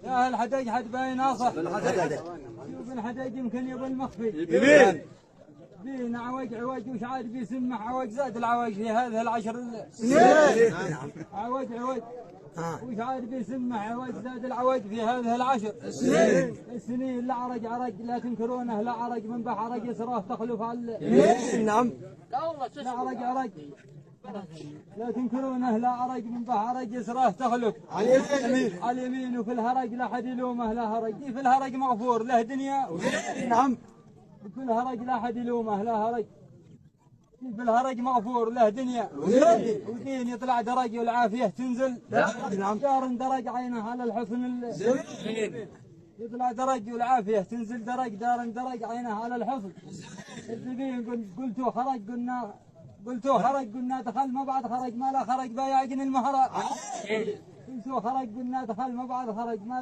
يا الحديج حد باين ناصح شوف الحديج يمكن يبى المخفي يمين بين عوج وش عاد بيسمح عوج زاد العوج في هذه العشر عوج وش عاد بيسمح عوج زاد العوج في هذه العشر السنين لا عرج لا تنكرونه لا عرج من بحرج يسراه تخلف على نعم لا عرج لا تنكرونه لا عرج من بحرج يسراه تخلف على اليمين وفي الهرج لا حد يلومه لا هرج دي في الهرج مغفور له دنيا نعم في الهرج لا حد يلومه لا هرج في الهرج مغفور له دنيا ودين يطلع درج والعافية تنزل دار درج عينه على الحسن يطلع درج والعافية تنزل درج دار درج عينه على الحسن الزبين قلتوا خرج قلنا دخل ما بعد خرج ما لا خرج بايعجن المهرة قلتوا خرج قلنا دخل ما بعد خرج ما